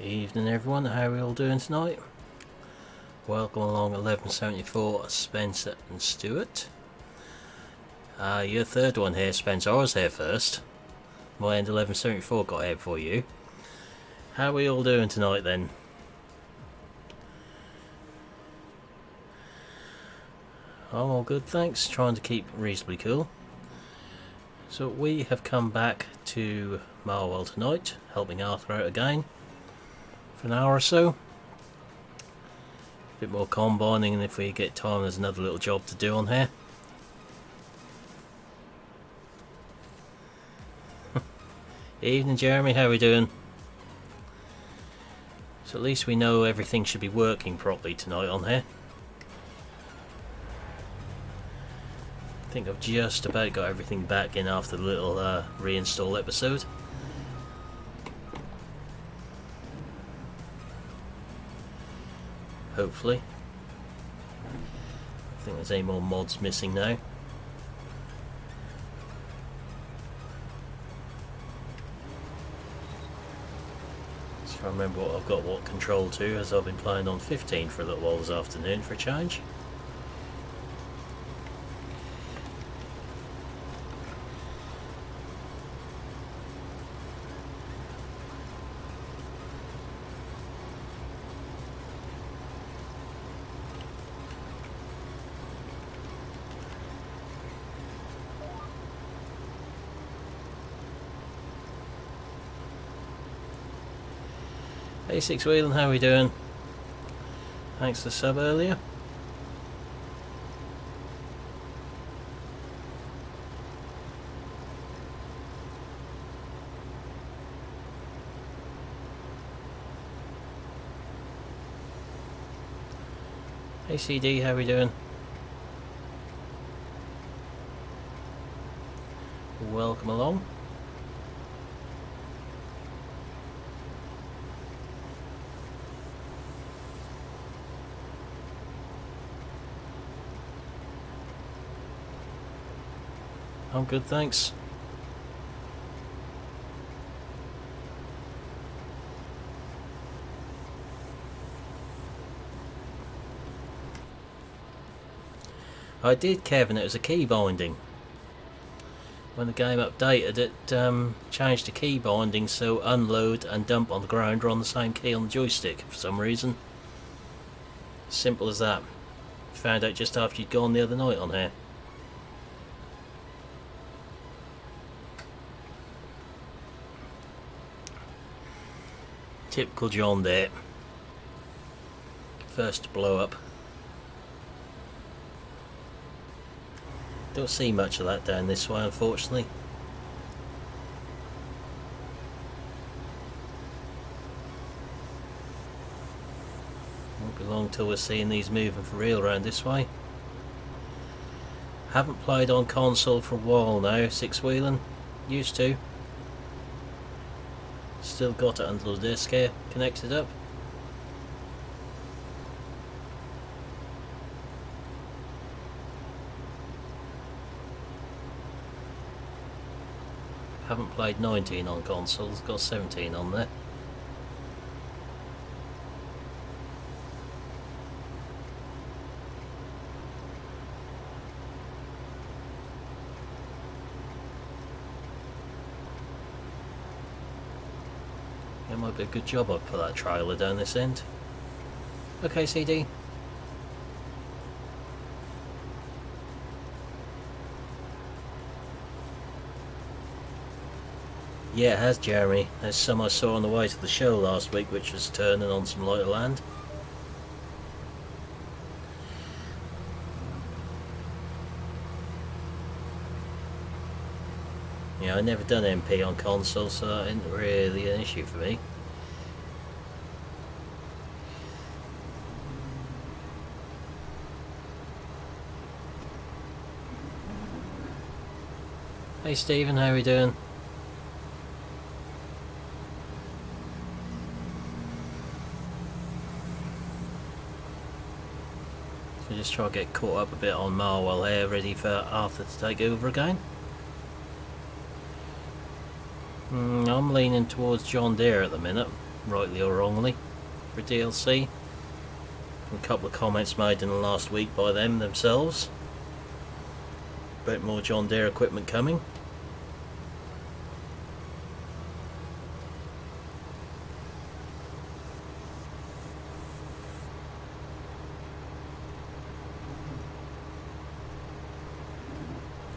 Evening everyone, how are we all doing tonight? Welcome along 1174 Spencer and Stuart. Your third one here, Spencer. I was here first. My end 1174 got here for you. How are we all doing tonight then? I'm all good, thanks. Trying to keep reasonably cool. So we have come back to Marwell tonight, helping Arthur out again for an hour or so. A bit more combining, and if we get time there's another little job to do on here. Evening Jeremy, how are we doing? So at least we know everything should be working properly tonight on here. I think I've just about got everything back in after the little reinstall episode. Hopefully. I think there's any more mods missing now. So I remember what I've got what control to, as I've been playing on 15 for a little while this afternoon for a change. Hey Six Wheeling, how are we doing? Thanks for the sub earlier. Hey CD, how are we doing? Welcome along. I'm good, thanks. I did, Kevin. It was a key binding. When the game updated, it changed the key binding so unload and dump on the ground are on the same key on the joystick for some reason. Simple as that. Found out just after you'd gone the other night on here. Typical John there. First to blow up. Don't see much of that down this way, unfortunately. Won't be long till we're seeing these moving for real around this way. Haven't played on console for a while now, Six Wheeling. Used to. Still got it under the disc here, connected up. Haven't played 19 on consoles, got 17 on there. It might be a good job I put that trailer down this end. Okay, CD. Yeah, it has, Jeremy. There's some I saw on the way to the show last week which was turning on some lighter land. Yeah, I never done MP on console, so that isn't really an issue for me. Hey Stephen, how are we doing? So just try to get caught up a bit on Marwell here, ready for Arthur to take over again. I'm leaning towards John Deere at the minute. rightly or wrongly, for DLC. A couple of comments made in the last week by them themselves about more John Deere equipment coming.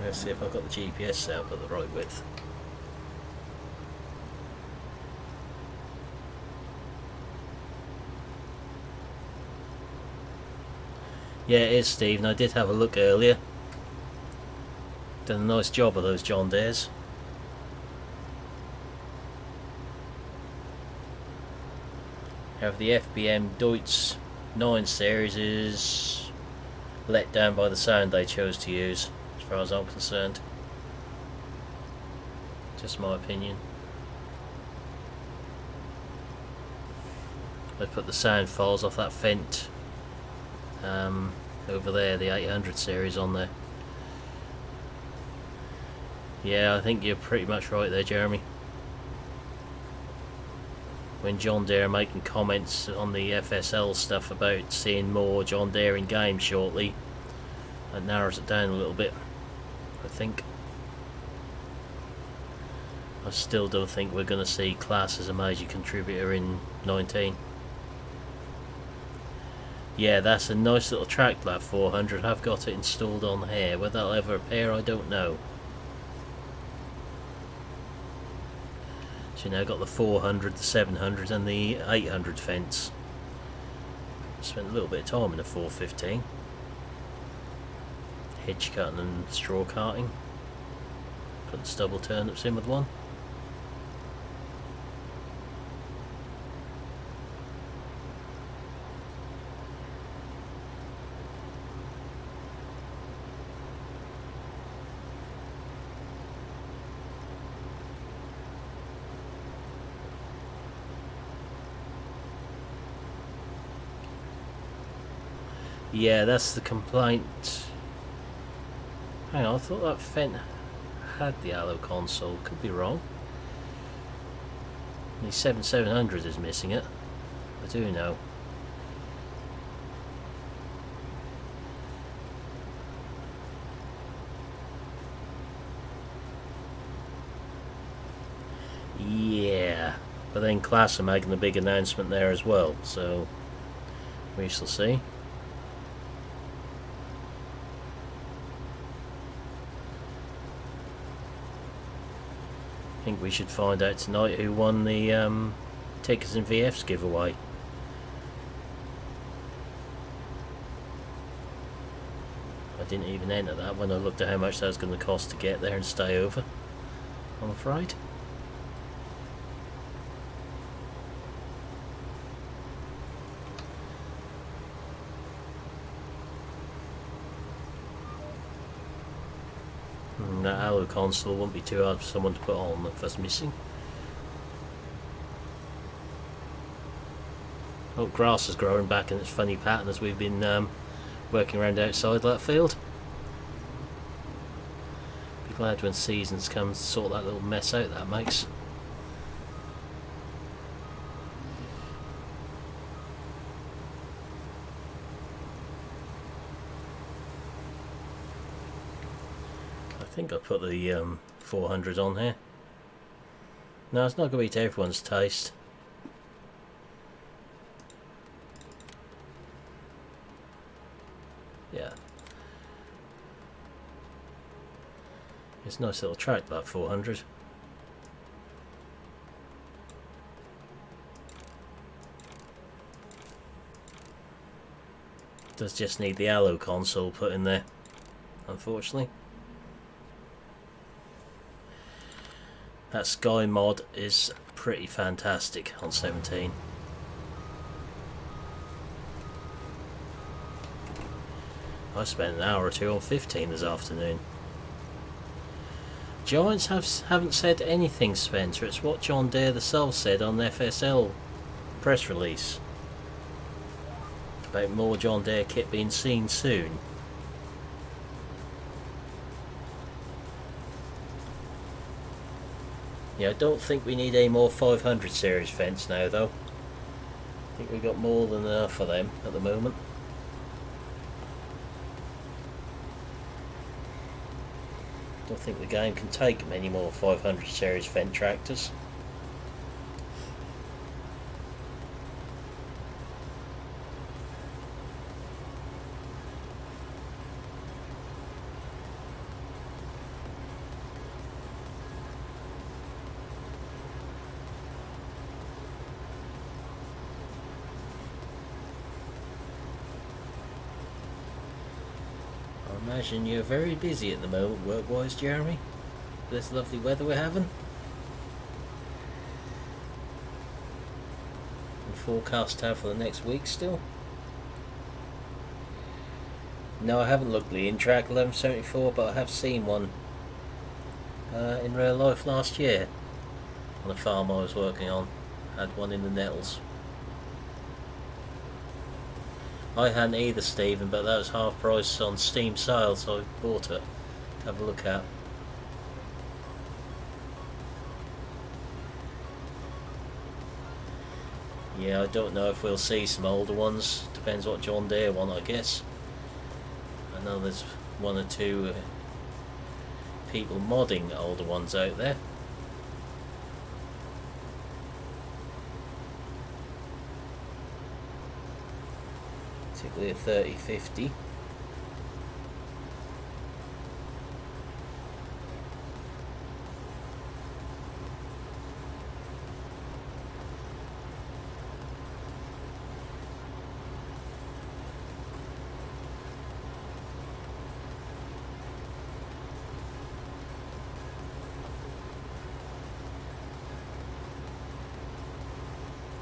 Let's see if I've got the GPS set up at the right width. Yeah, it is, Stephen. I did have a look earlier. Done a nice job of those John Deeres. Have the FBM Deutz 9 series is let down by the sound they chose to use, as far as I'm concerned. Just my opinion. I put the sound files off that Fendt over there, the 800 series on there. Yeah, I think you're pretty much right there, Jeremy. When John Deere are making comments on the FSL stuff about seeing more John Deere in game shortly, that narrows it down a little bit, I think. I still don't think we're going to see Class as a major contributor in 19. Yeah, that's a nice little track, that 400. I've got it installed on here. Whether that'll ever appear, I don't know. So now I've got the 400, the 700 and the 800 fence. Spent a little bit of time in the 415. Hedge cutting and straw carting. Put the stubble turnips in with one. Yeah, that's the complaint. Hang on, I thought that Fendt had the allo console. Could be wrong. The 7700 is missing it. I do know. Yeah, but then Class are making a big announcement there as well, so we shall see. I think we should find out tonight who won the Tickets and VFs giveaway. I didn't even enter that when I looked at how much that was going to cost to get there and stay over, I'm afraid. That allo console won't be too hard for someone to put on if that's missing. Oh, grass is growing back in its funny pattern as we've been working around outside that field. Be glad when seasons come to sort that little mess out that makes. I think I put the 400 on here. No, it's not going to be to everyone's taste. Yeah. It's a nice little track, that 400. Does just need the allo console put in there, unfortunately. That Sky mod is pretty fantastic on 17. I spent an hour or two on 15 this afternoon. Giants haven't said anything, Spencer. It's what John Deere themselves said on the FSL press release about more John Deere kit being seen soon. Yeah, I don't think we need any more 500 series fence now though. think we've got more than enough for them at the moment. Don't think the game can take many more 500 series vent tractors. I imagine you're very busy at the moment work-wise, Jeremy, with this lovely weather we're having. And forecast to have for the next week still. No, I haven't looked at the in-track 1174, but I have seen one in real life last year on a farm I was working on. Had one in the Nettles. I hadn't either, Stephen, but that was half price on Steam sale, so I bought it to have a look at. Yeah, I don't know if we'll see some older ones. Depends what John Deere want, I guess. I know there's one or two people modding older ones out there. Particularly a 3050.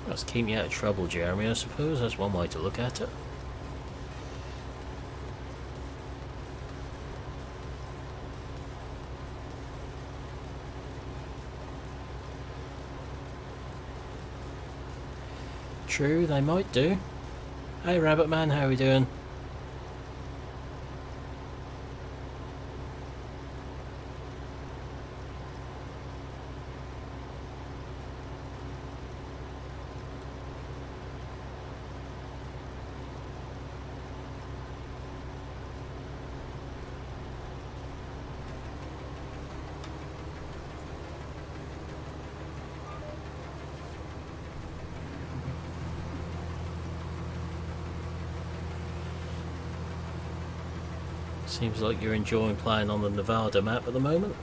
That's keep you out of trouble, Jeremy, I suppose. That's one way to look at it. True, they might do. Hey Rabbit Man, how are we doing? Seems like you're enjoying playing on the Nevada map at the moment.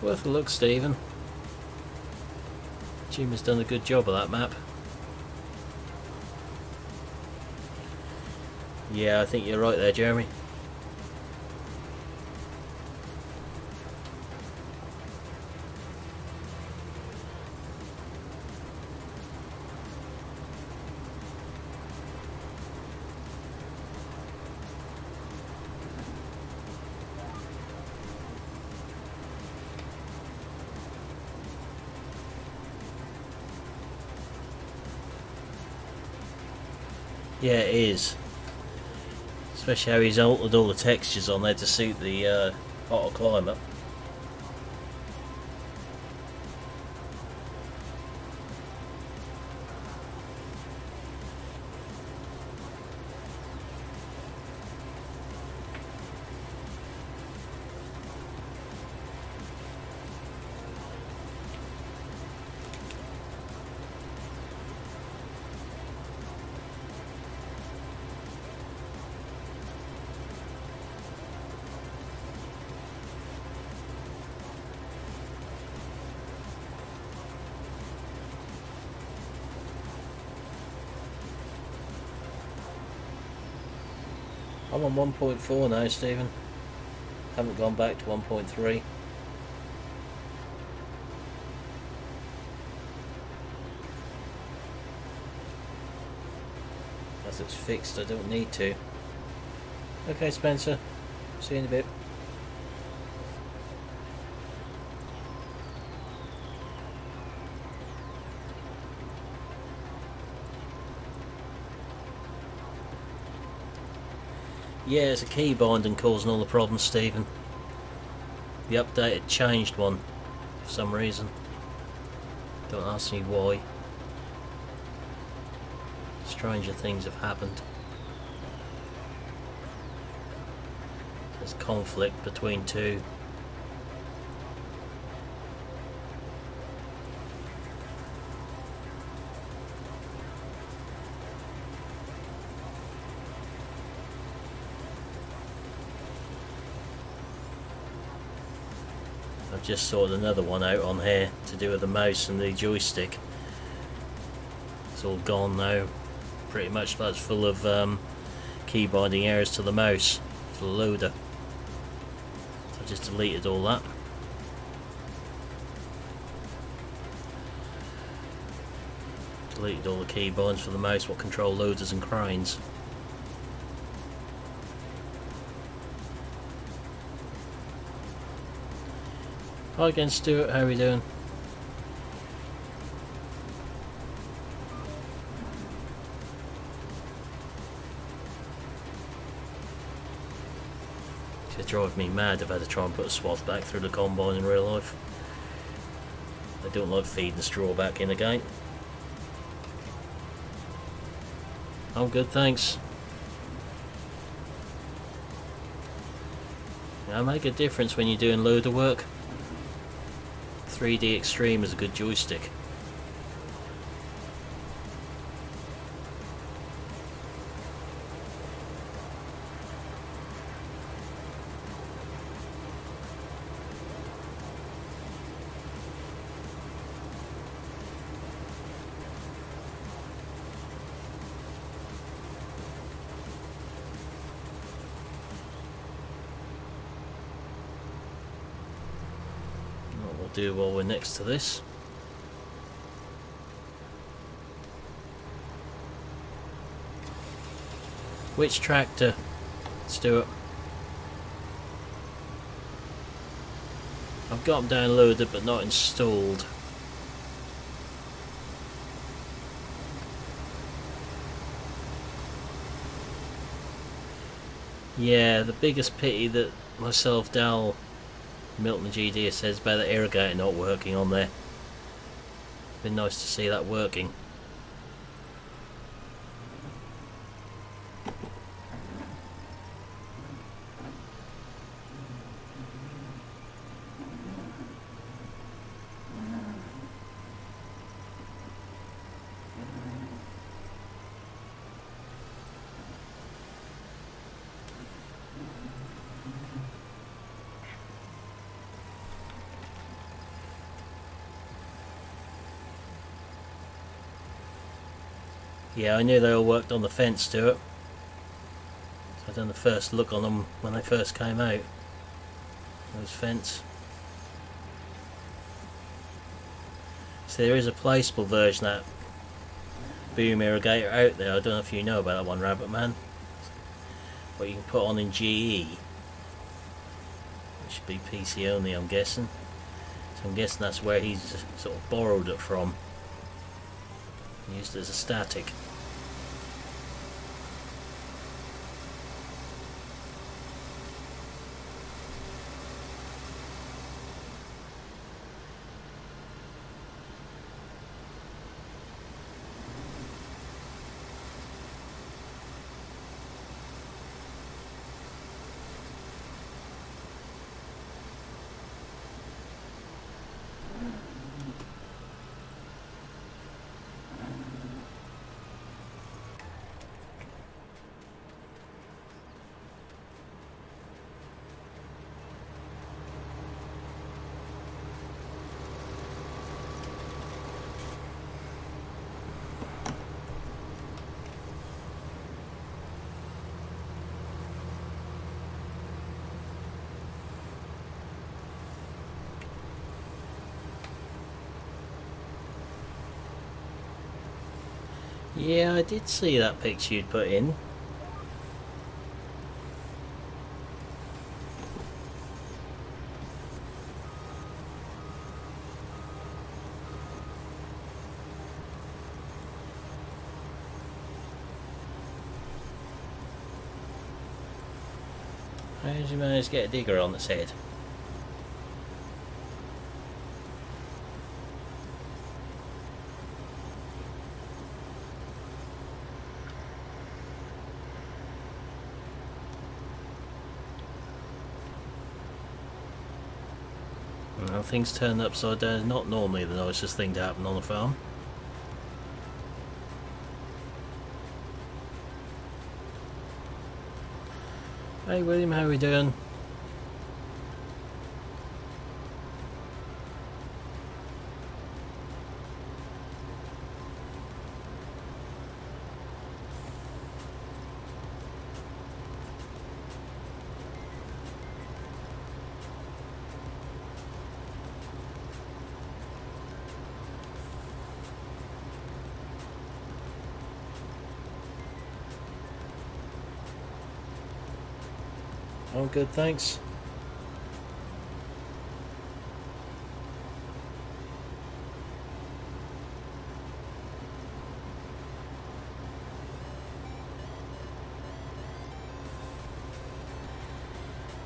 Worth a look, Stephen. Jim has done a good job of that map. Yeah, I think you're right there, Jeremy. Yeah, it is. Especially how he's altered all the textures on there to suit the hotter climate. I'm on 1.4 now, Stephen. Haven't gone back to 1.3. As it's fixed, I don't need to. Okay, Spencer. See you in a bit. Yeah, it's a key binding causing all the problems, Stephen. The update had changed one for some reason. Don't ask me why. Stranger things have happened. There's conflict between two. I've just sorted another one out on here to do with the mouse and the joystick. It's all gone now. Pretty much that's full of key binding errors to the mouse. It's a loader. So I just deleted all that. Deleted all the key binds for the mouse, what control loaders and cranes. Hi again, Stuart, how are we doing? It drives me mad if I had to try and put a swath back through the combine in real life. I don't like feeding the straw back in again. I'm good, thanks. It'll make a difference when you're doing loader work. 3D Extreme is a good joystick. Do while we're next to this. Which tractor, Stuart? I've got them downloaded but not installed. Yeah, the biggest pity that myself, Dal, Milton GD says about the irrigator not working on there. Been nice to see that working. Yeah, I knew they all worked on the fence, Stuart. So I done the first look on them when they first came out. Those fence. So there is a placeable version of that boom irrigator out there. I don't know if you know about that one, Rabbit Man. What you can put on in GE. It should be PC only, I'm guessing. So I'm guessing that's where he's sort of borrowed it from. Used it as a static. Yeah, I did see that picture you'd put in. How did you manage to get a digger on its head? Well, things turned upside down is not normally the nicest thing to happen on a farm. Hey William, how are we doing? I'm good, thanks.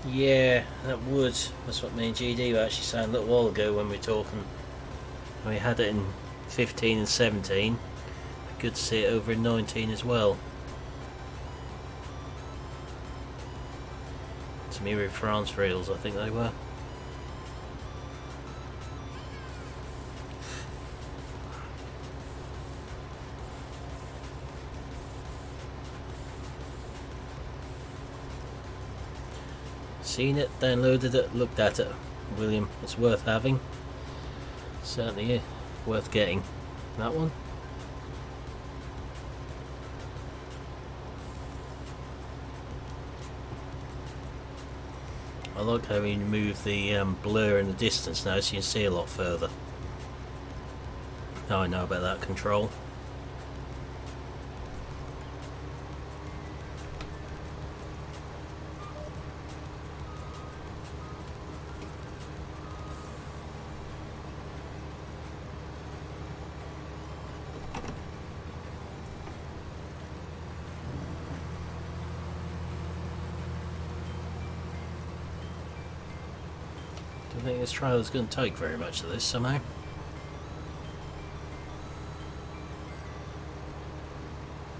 Yeah, that would. That's what me and GD were actually saying a little while ago when we were talking. We had it in 15 and 17. Good to see it over in 19 as well. To me with France reels, I think they were. Seen it, downloaded it, looked at it. William, it's worth having. Certainly worth getting. That one. I like how you move the blur in the distance now so you can see a lot further. Now I know about that control. I think this trailer's going to take very much of this somehow.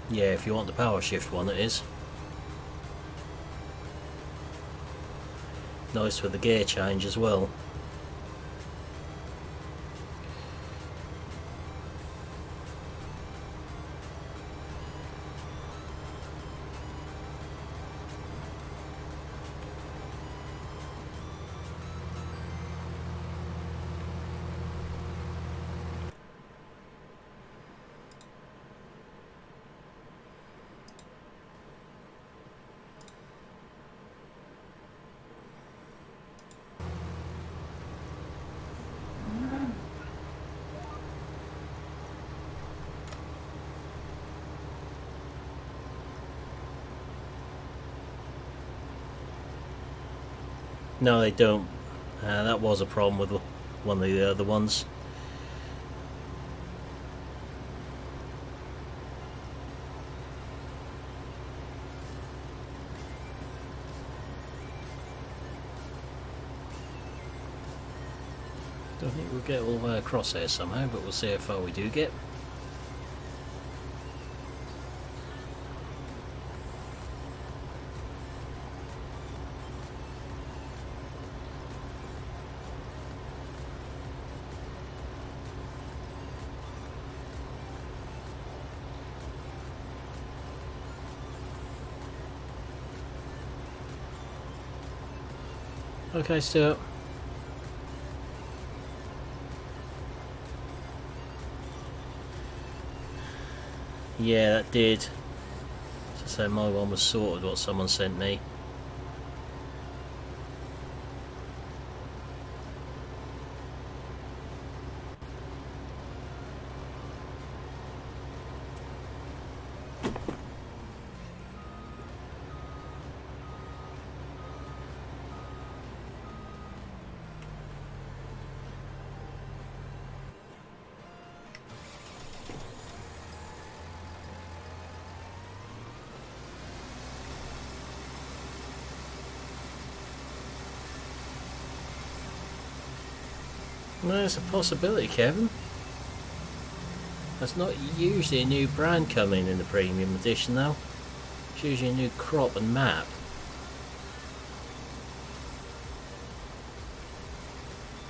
Yeah, if you want the power shift one, it is. Nice with the gear change as well. No, they don't. That was a problem with one of the other ones. Don't think we'll get all the way across there somehow, but we'll see how far we do get. Okay, Stuart. Yeah, that did. So my one was sorted, what someone sent me. There's a possibility, Kevin. That's not usually a new brand coming in the premium edition though. It's usually a new crop and map.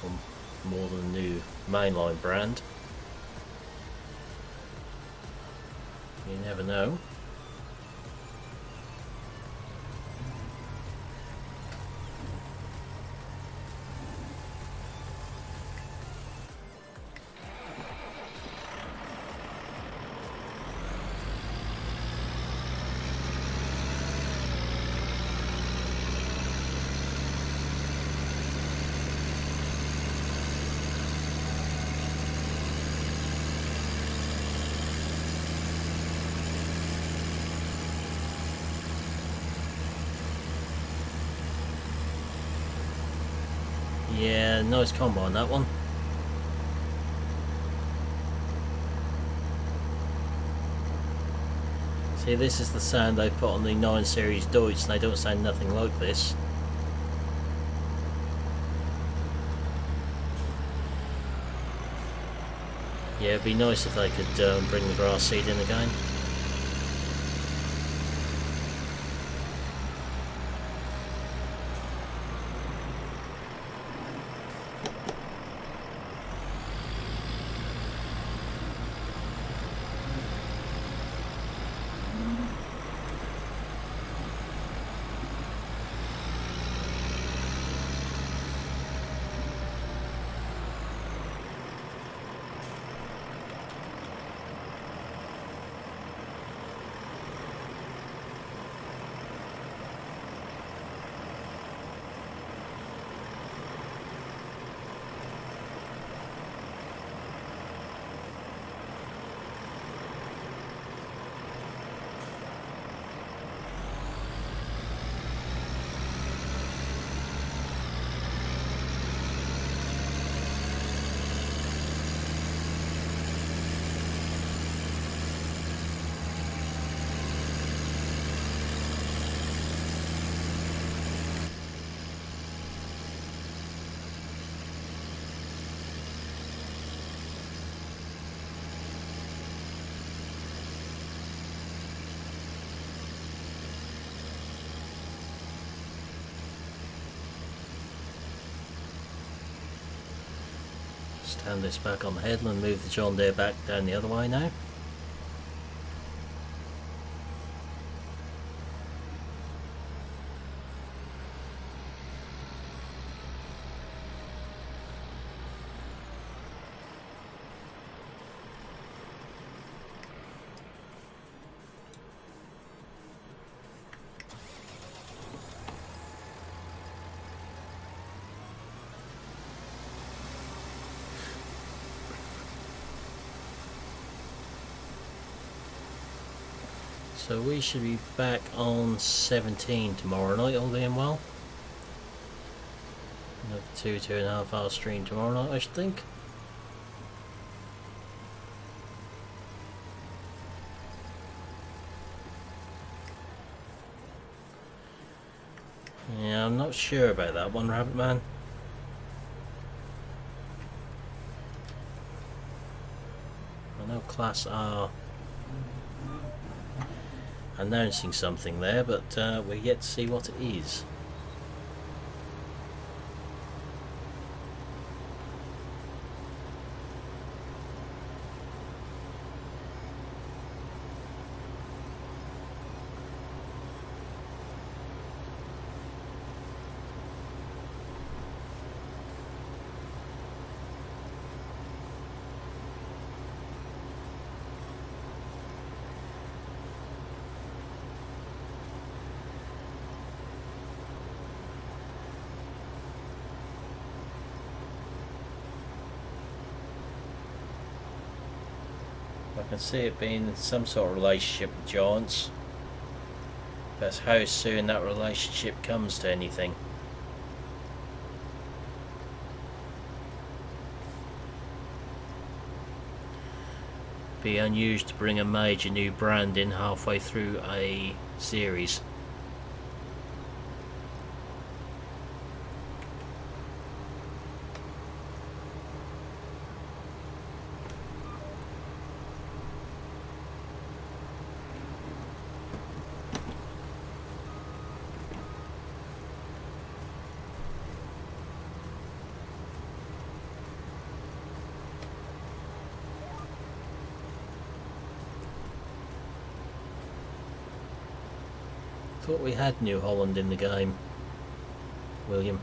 Or more than a new mainline brand. You never know. Yeah, nice combo on that one. See, this is the sound they put on the 9 Series Deutsch, and they don't sound nothing like this. Yeah, it'd be nice if they could bring the grass seed in again. Stand this back on the headland, move the John Deere back down the other way now. So we should be back on 17 tomorrow night, all being well. Another 2.5 hour stream tomorrow night, I should think. Yeah, I'm not sure about that one, Rabbit Man. I know Class R announcing something there, but we're yet to see what it is. I can see it being some sort of relationship with Giants. That's how soon that relationship comes to anything. Be unusual to bring a major new brand in halfway through a series. Thought we had New Holland in the game, William.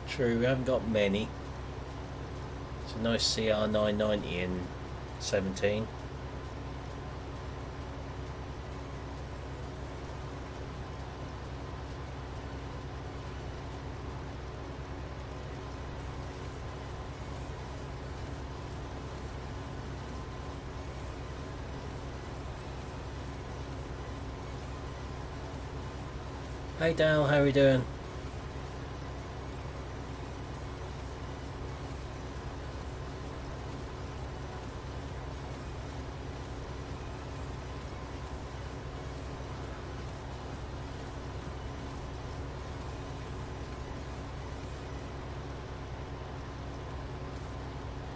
True, we haven't got many. It's a nice CR990 in 17. Hey Dal, how are we doing?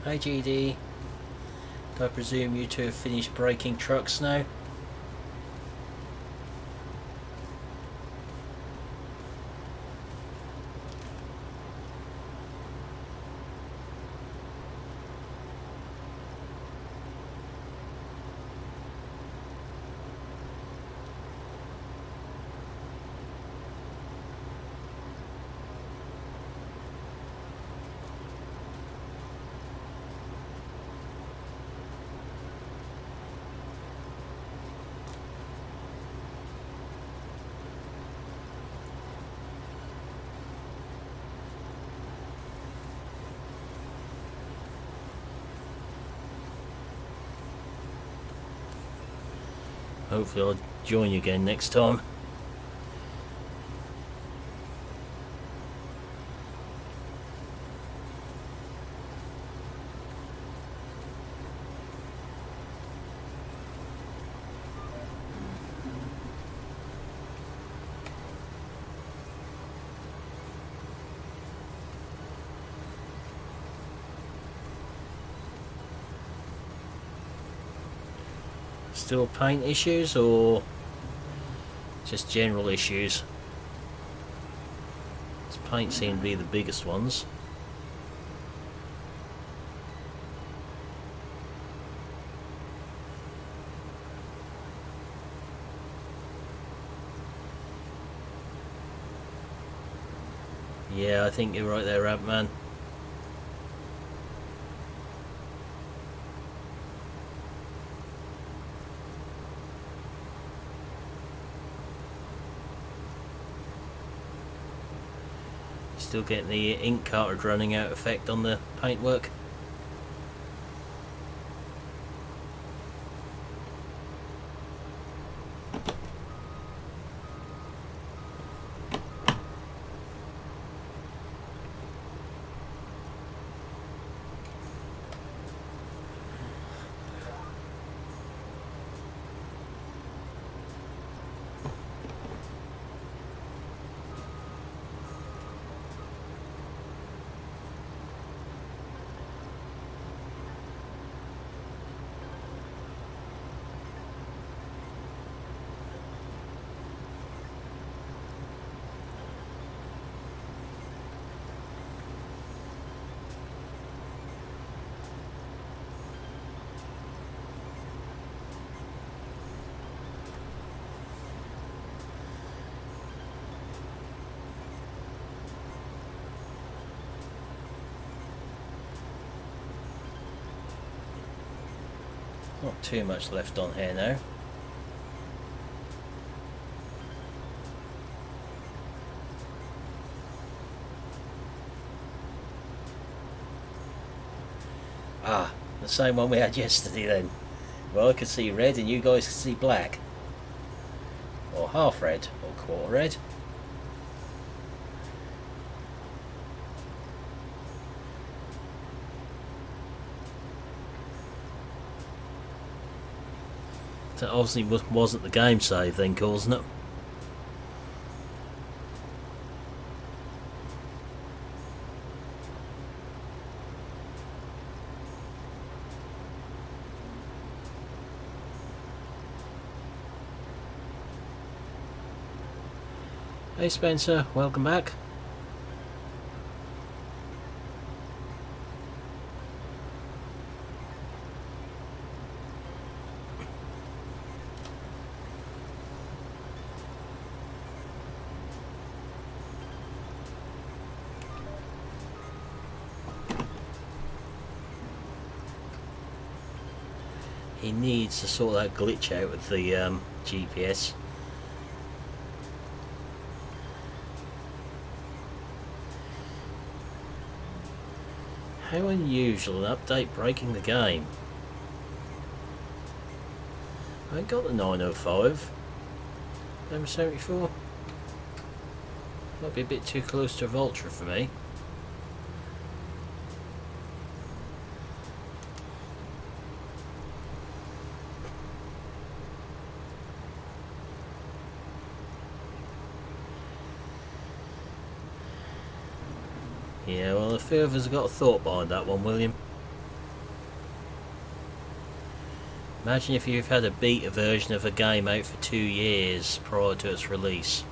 Hey GD, do I presume you two have finished breaking trucks now? Hopefully I'll join you again next time. Still paint issues or just general issues? This paint seemed to be the biggest ones. Yeah, I think you're right there, Rampman. Still getting the ink cartridge running out effect on the paintwork. Not too much left on here now. Ah, the same one we had yesterday then. Well, I could see red and you guys could see black. Or half red, or quarter red. That obviously wasn't the game save then, wasn't it? Hey Spencer, welcome back. he needs to sort that glitch out with the GPS. How unusual, an update breaking the game. I ain't got the 905. M74. Might be a bit too close to a Vulture for me. Yeah, well, a few of us have got a thought behind that one, William. Imagine if you've had a beta version of a game out for 2 years prior to its release.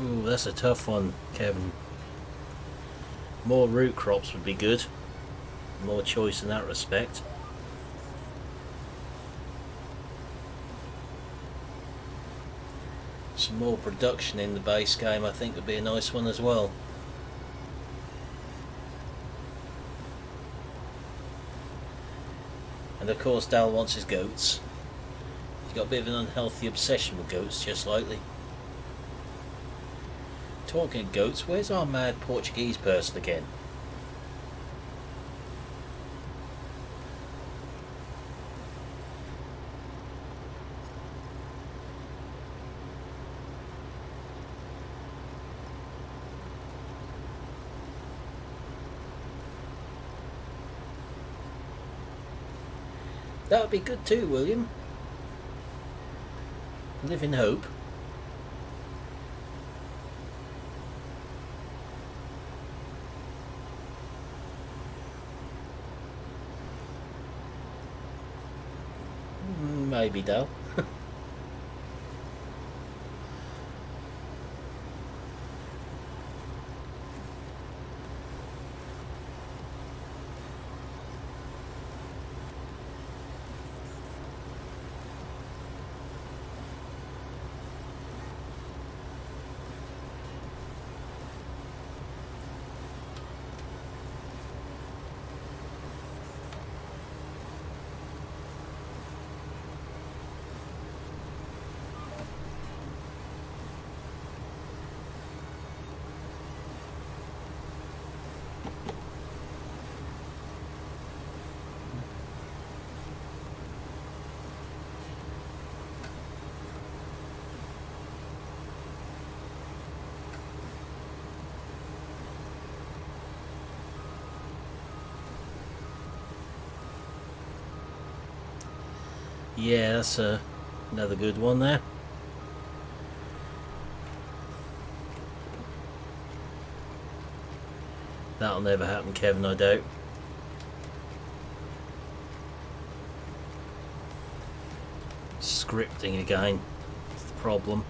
Ooh, that's a tough one, Kevin. More root crops would be good. More choice in that respect. Some more production in the base game I think would be a nice one as well. And of course Dal wants his goats. He's got a bit of an unhealthy obsession with goats, just lately. Talking of goats, where's our mad Portuguese person again? That would be good too, William. Live in hope. Maybe, Dal. Yeah, that's another good one there. That'll never happen, Kevin, I doubt. Scripting again, that's the problem.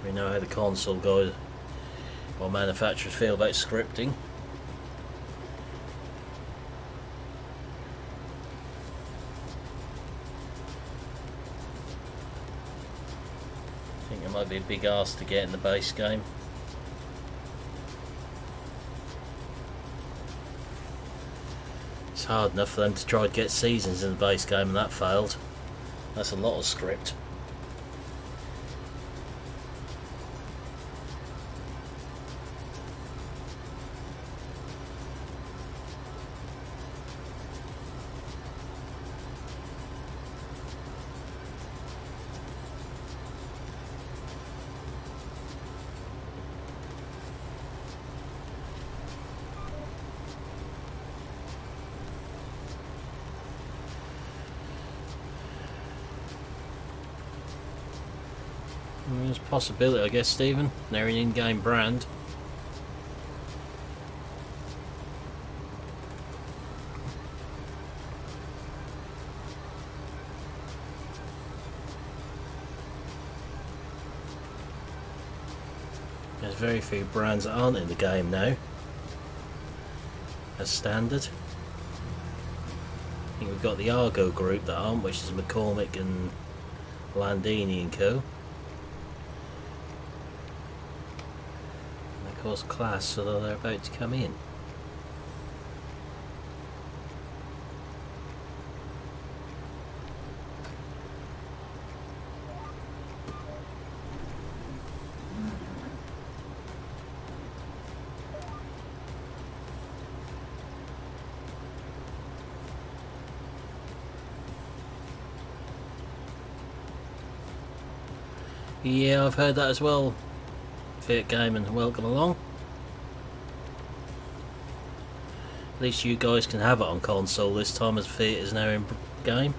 We know how the console guys or manufacturers feel about scripting. I think it might be a big ask to get in the base game. It's hard enough for them to try to get seasons in the base game, and that failed. That's a lot of script. There's a possibility, I guess, Stephen. They're an in-game brand. There's very few brands that aren't in the game now, as standard. I think we've got the Argo group that aren't, which is McCormick and Landini and co. And of course Class, so they're about to come in. Yeah, I've heard that as well. Fiat Gaming, welcome along. At least you guys can have it on console this time, as Fiat is now in game.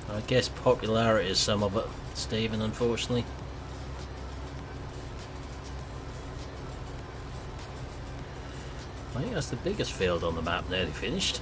I guess popularity is some of it, Stephen, unfortunately. I think that's the biggest field on the map nearly finished.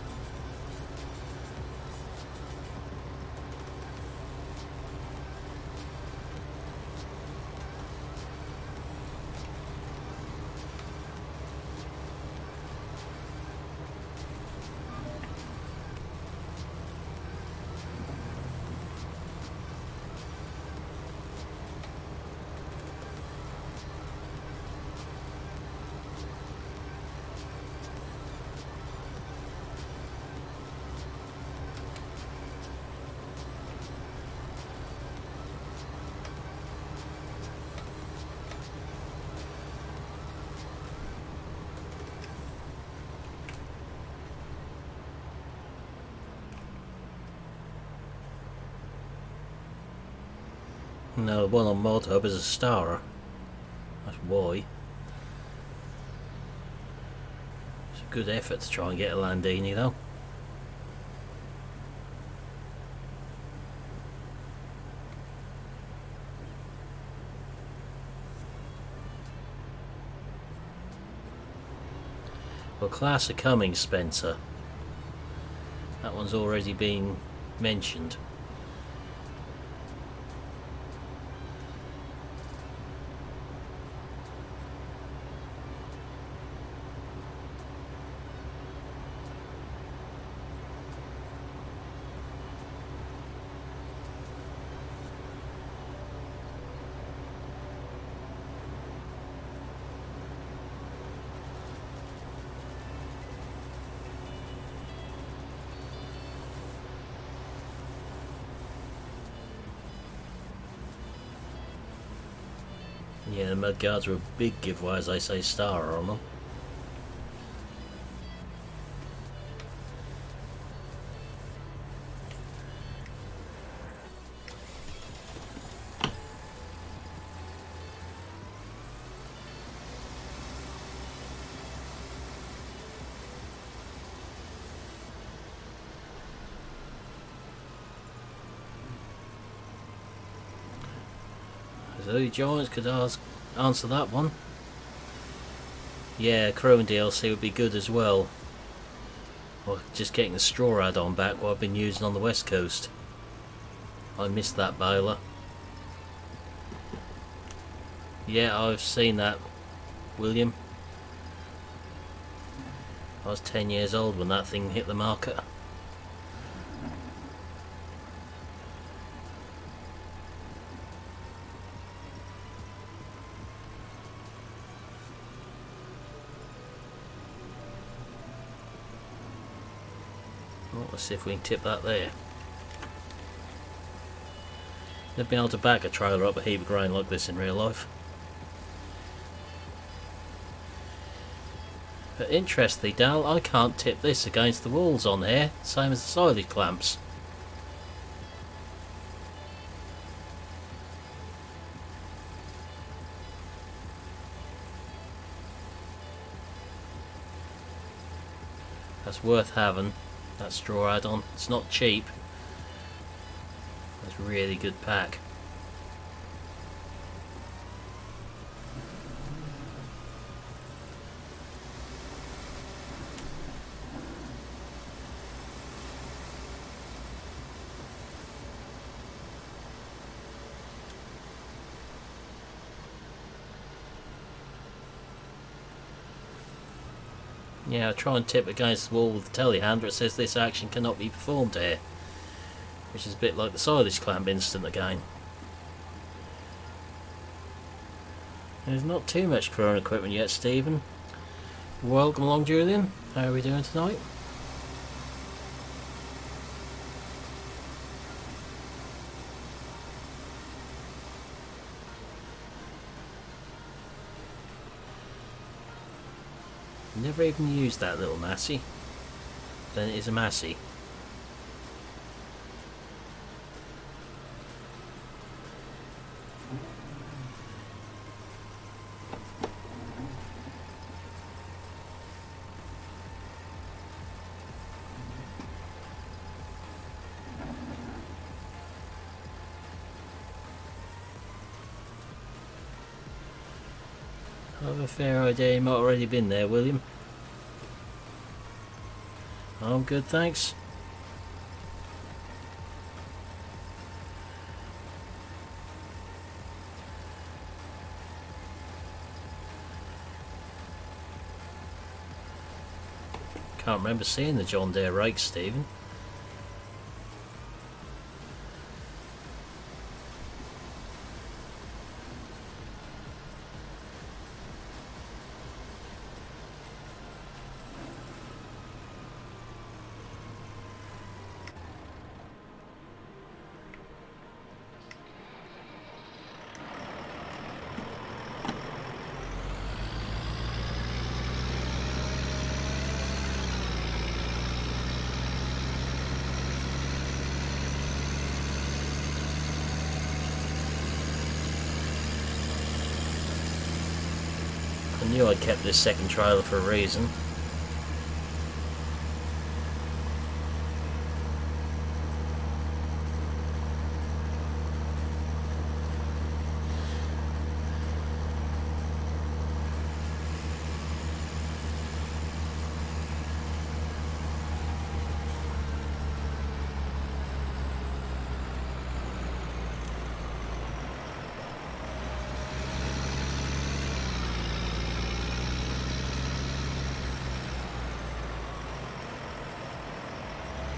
No, the one on Mod Hub is a Starer. That's why. It's a good effort to try and get a Landini though. Well, Class are coming, Spencer. That one's already been mentioned. Yeah, the mudguards were a big giveaway, as I say, Starer on them. So the Giants could answer that one. Yeah, Chrome DLC would be good as well. Or just getting the straw add-on back, what I've been using on the West Coast. I missed that baler. Yeah, I've seen that, William. I was 10 years old when that thing hit the market. Well, let's see if we can tip that there. Never been able to back a trailer up a heap of grain like this in real life. But interestingly, Dal, I can't tip this against the walls on here, same as the silage clamps. That's worth having, that straw add-on. It's not cheap. It's a really good pack. Yeah, I try and tip against the wall with the telehandler. It says this action cannot be performed here, which is a bit like the silage clamp instant again. There's not too much Corona equipment yet, Stephen. Welcome along, Julian. How are we doing tonight? Never even used that little Massey. Then it is a Massey. I have a fair idea you might already been there, William. I'm good, thanks. Can't remember seeing the John Deere rakes, Stephen. I knew I'd kept this second trailer for a reason.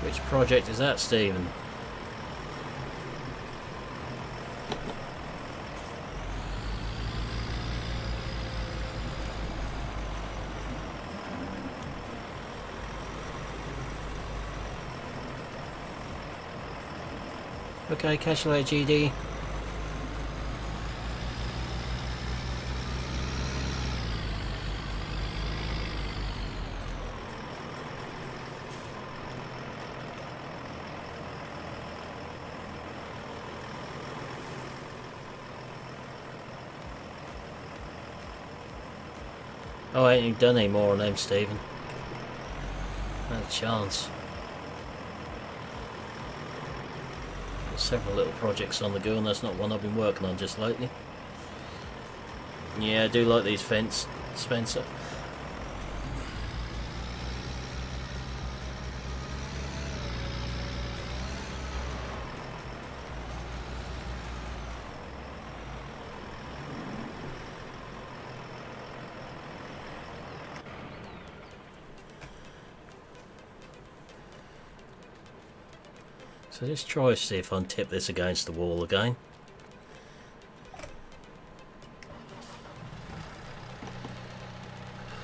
Which project is that, Stephen? Okay, catch you later, GD. Oh, I ain't even done any more on them, Stephen. Not a chance. Got several little projects on the go, and that's not one I've been working on just lately. Yeah, I do like these fence, Spencer. So let's try to see if I can tip this against the wall again.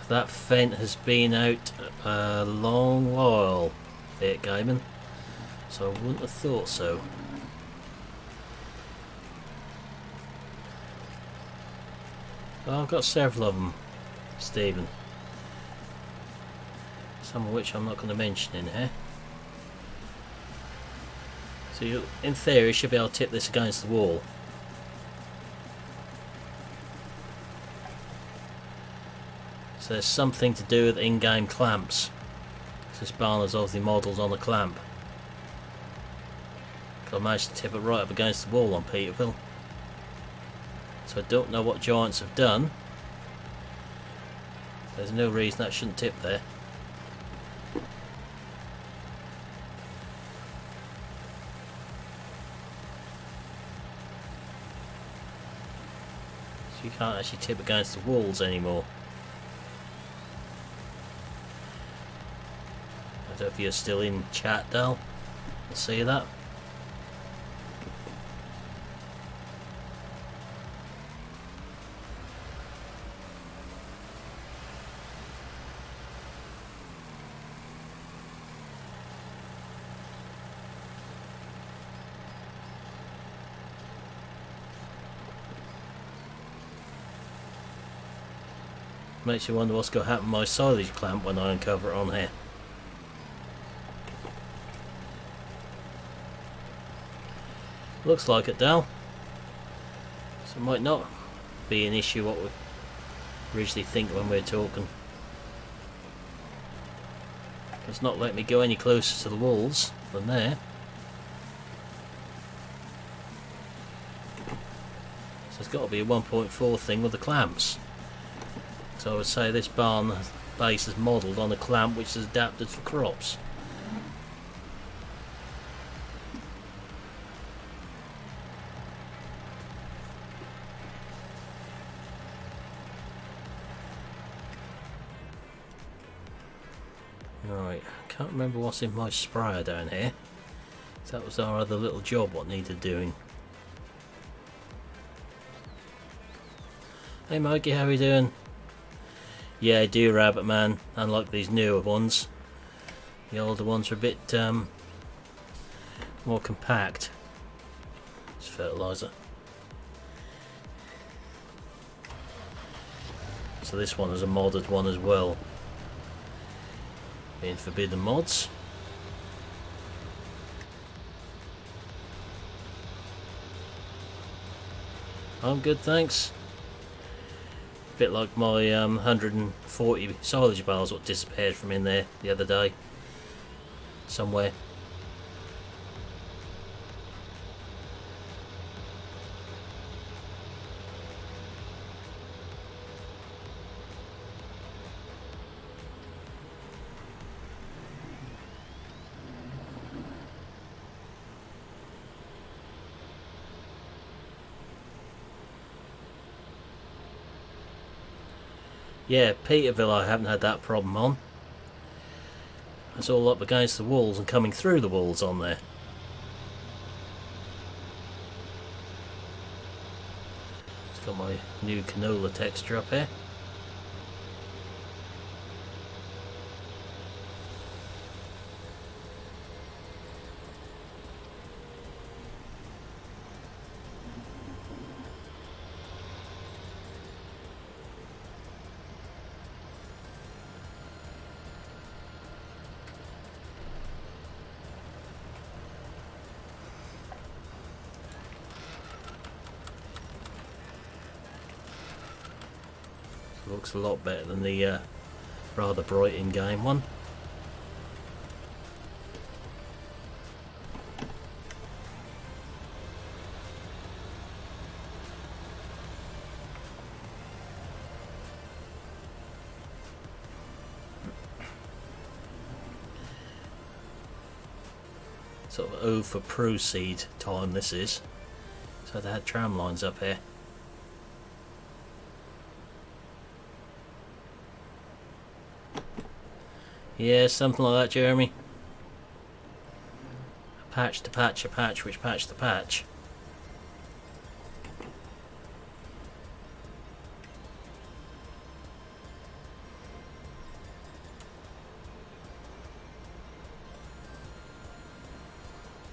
That vent has been out a long while, Fiat Gaming, so I wouldn't have thought so. Well, I've got several of them, Stephen. some of which I'm not going to mention in here. So you, in theory, should be able to tip this against the wall. So there's something to do with in-game clamps. This barn is obviously modelled on a clamp. I managed to tip it right up against the wall on Peterville. So I don't know what giants have done. There's no reason that shouldn't tip there. So you can't actually tip against the walls anymore. I don't know if you're still in chat, Dal. I'll see that. Makes you wonder what's going to happen to my silage clamp when I uncover it on here. Looks like it, Dal. So it might not be an issue what we originally think when we're talking. It's not letting me go any closer to the walls than there. So it's got to be a 1.4 thing with the clamps. So I would say this barn base is modelled on a clamp which is adapted for crops. Right, can't remember what's in my sprayer down here. That was our other little job what needed doing. Hey Mikey, how are you doing? Yeah, I do, Rabbit Man, unlike these newer ones. The older ones are a bit more compact. It's fertiliser. So this one is a modded one as well. Being forbidden mods. I'm good, thanks. Bit like my 140 silage bales what disappeared from in there the other day. Somewhere. Yeah, Peterville I haven't had that problem on. It's all up against the walls and coming through the walls on there. It's got my new canola texture up here. Looks a lot better than the rather bright in-game one. Sort of O for proceed time this is. So they had tram lines up here. Yeah, something like that, Jeremy. A patch to patch a patch, which patch to patch.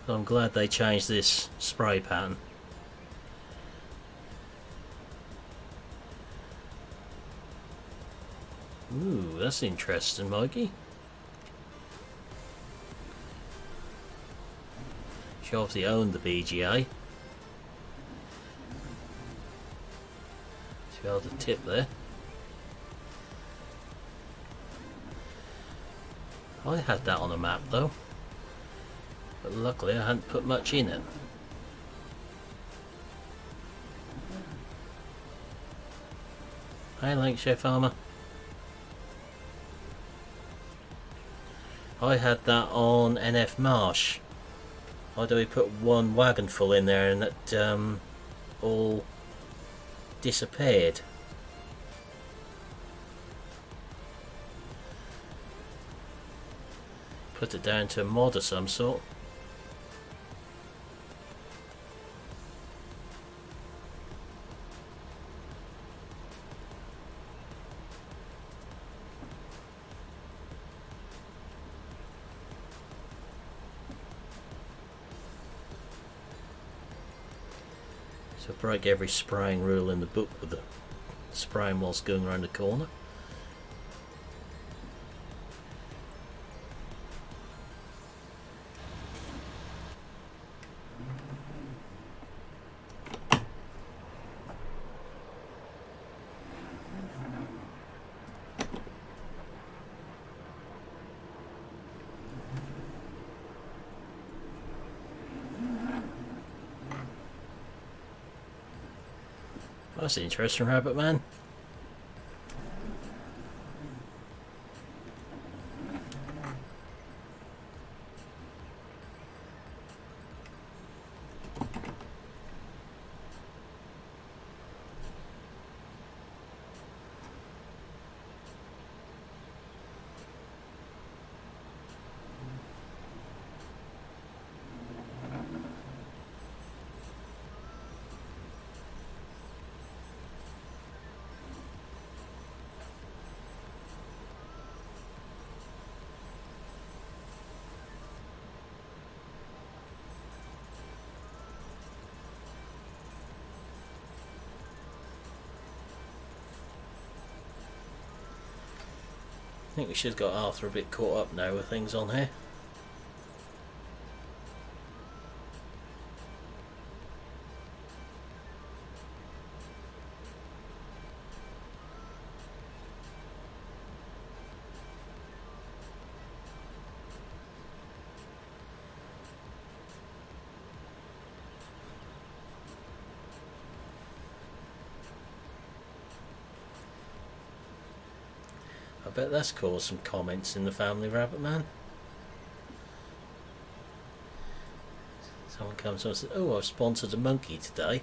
So I'm glad they changed this spray pattern. Ooh, that's interesting, Mikey. She obviously owned the BGA. She held a tip there. I had that on a map though, but luckily I hadn't put much in it. Hey, Lancashire Farmer. I had that on NF Marsh. Although we put one wagon full in there and it all disappeared. Put it down to a mod of some sort. So break every spraying rule in the book with the spraying whilst going around the corner. That's interesting, Rabbit Man. I think we should have got Arthur a bit caught up now with things on here. I bet that's caused some comments in the family, Rabbit Man. Someone comes on and says, "Oh, I've sponsored a monkey today."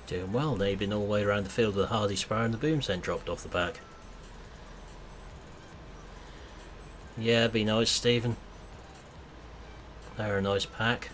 Doing well, they've been all the way around the field with a hardy sprayer and the boom scent dropped off the back. Yeah, be nice, Stephen. They're a nice pack.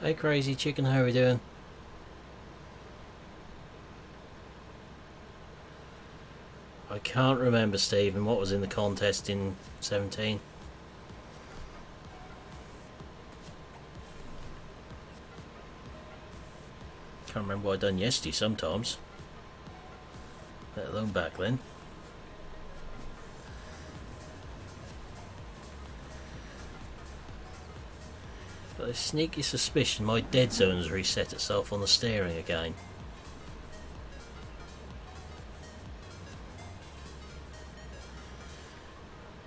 Hey Crazy Chicken, how are we doing? I can't remember, Stephen, what was in the contest in 17. Can't remember what I'd done yesterday sometimes, let alone back then. But a sneaky suspicion my dead zone's reset itself on the steering again.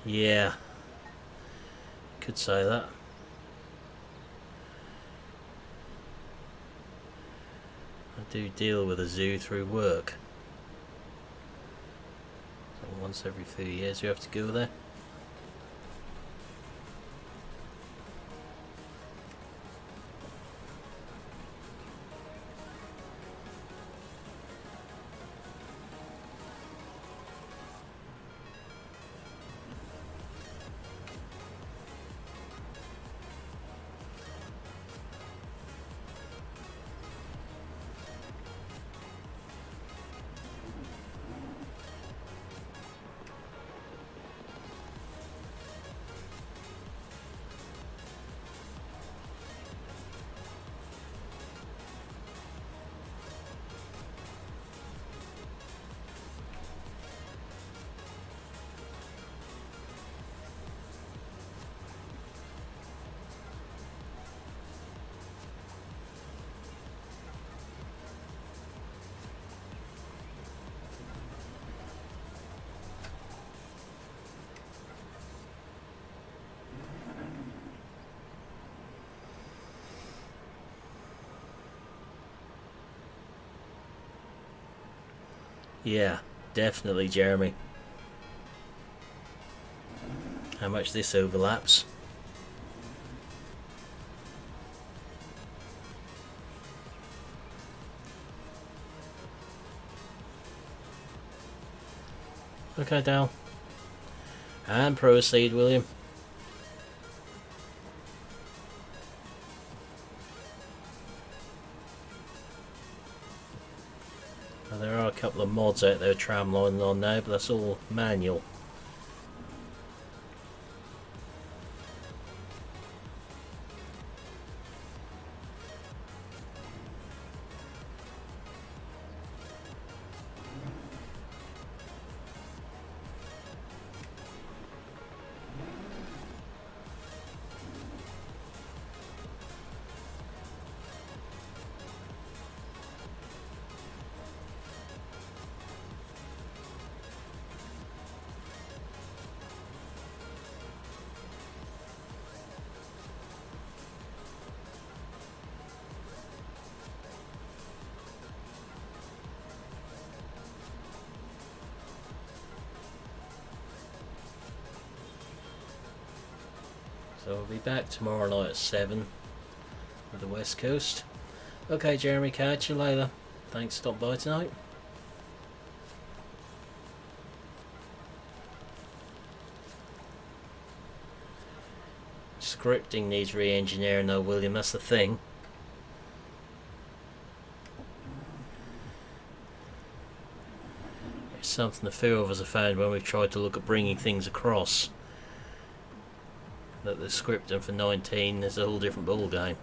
Yeah, could say that. I do deal with a zoo through work. So once every few years you have to go there. Yeah, definitely, Jeremy. How much this overlaps. Okay, Dal. And proceed, William. Now, there are a couple of mods out there tramlining on now, but that's all manual. So we'll be back tomorrow night at 7 with the West Coast. Okay, Jeremy, catch you later. Thanks for stopping by tonight. Scripting needs re-engineering though, William, that's the thing. It's something the few of us have found when we've tried to look at bringing things across. That the scripting for 19 is a whole different ball game.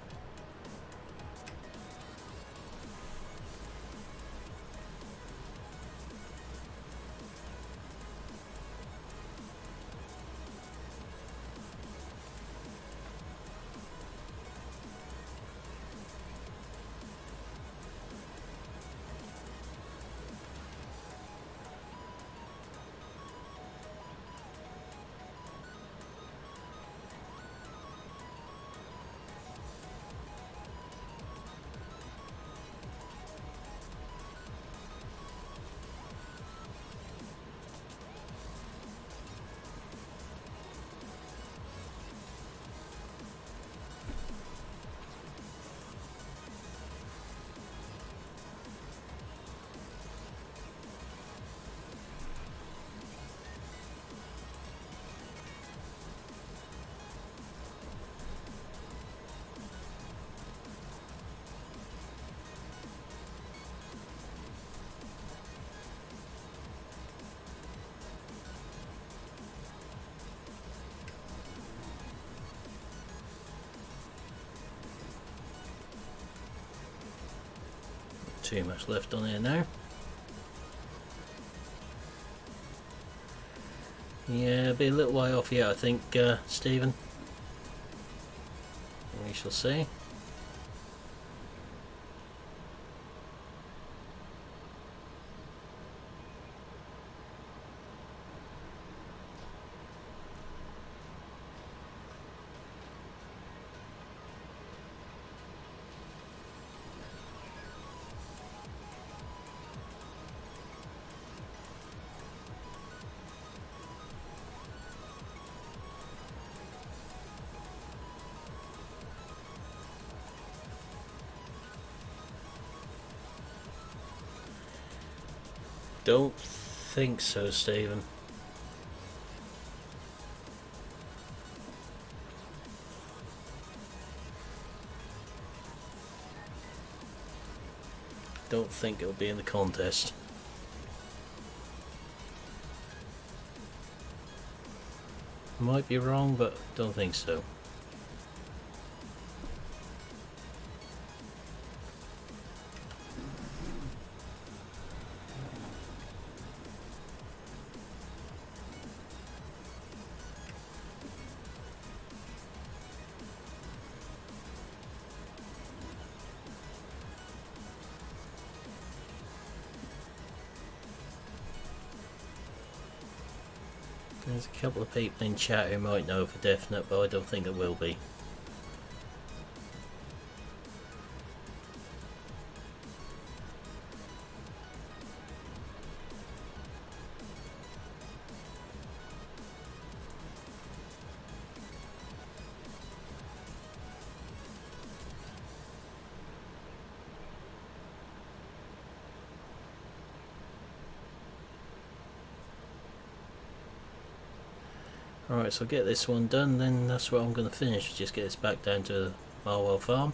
too much left on here now. Yeah, it'll be a little way off yet, I think, Stephen. We shall see. Don't think so, Stephen. Don't think it'll be in the contest. Might be wrong, but don't think so. There's a couple of people in chat who might know for definite, but I don't think it will be. Alright, so I'll get this one done, then that's what I'm going to finish. Just get this back down to the Marwell farm.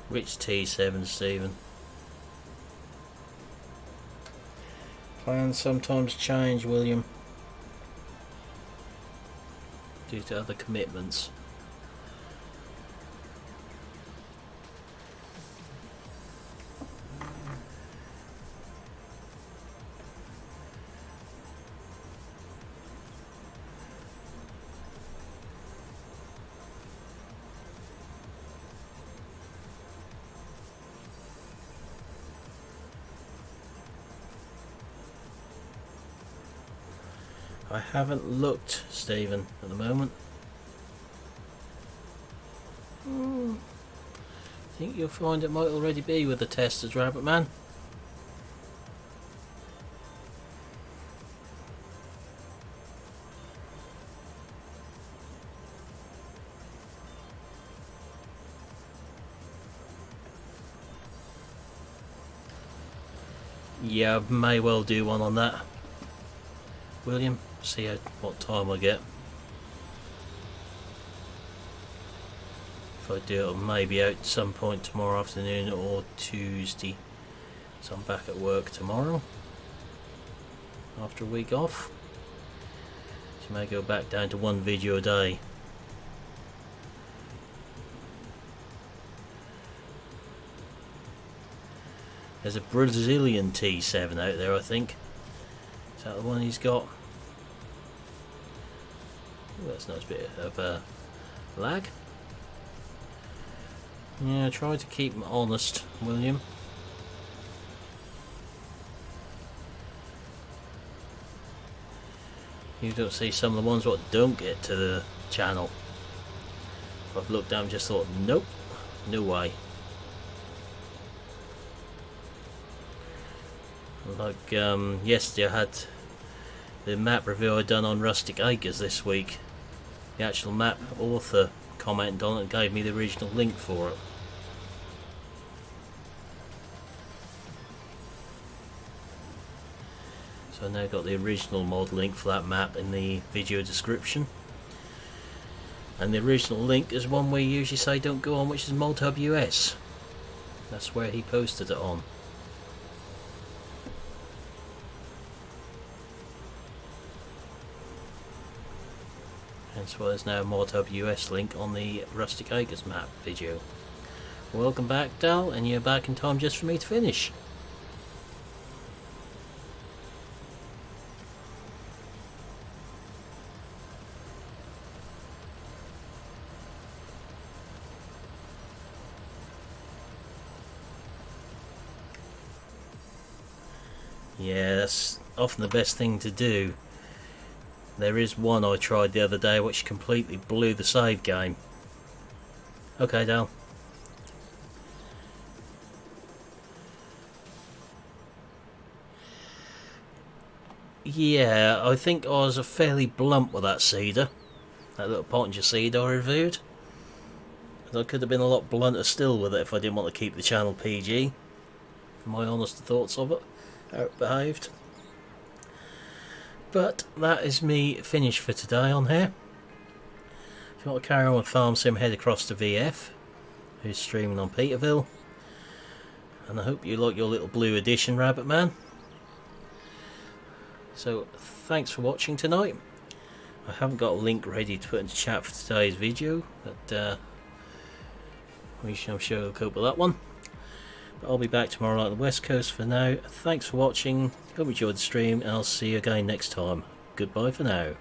Which T7, Stephen? Plans sometimes change, William, due to other commitments. I haven't looked, Stephen, at the moment. I think you'll find it might already be with the testers, Rabbit Man. Yeah, I may well do one on that, William. See what time I get. If I do it, I may be out some point tomorrow afternoon or Tuesday. So I'm back at work tomorrow after a week off. So I may go back down to one video a day. There's a Brazilian T7 out there, I think. Is that the one he's got? Ooh, that's a nice bit of lag. Yeah, try to keep them honest, William. You don't see some of the ones what don't get to the channel. I've looked at them and just thought, nope, no way. Like yesterday I had the map review I done on Rustic Acres this week. The actual map author commented on it and gave me the original link for it. So I now got the original mod link for that map in the video description. And the original link is one we usually say don't go on, which is ModHub US. That's where he posted it on. Hence why there's now a ModHub US link on the Rustic Acres map video. Welcome back, Dal, and you're back in time just for me to finish. Yeah, that's often the best thing to do. There is one I tried the other day which completely blew the save game. Okay, Dal. Yeah, I think I was fairly blunt with that cedar. That little Pottinger cedar I reviewed. I could have been a lot blunter still with it if I didn't want to keep the channel PG. For my honest thoughts of it, how it behaved. But that is me finished for today on here. If you want to carry on with Farm Sim, head across to VF, who's streaming on Peterville. And I hope you like your little blue edition, Rabbit Man. So thanks for watching tonight. I haven't got a link ready to put into chat for today's video, but I'm sure you'll cope with that one. But I'll be back tomorrow night on the West Coast. For now, thanks for watching. Hope you enjoyed the stream, and I'll see you again next time. Goodbye for now.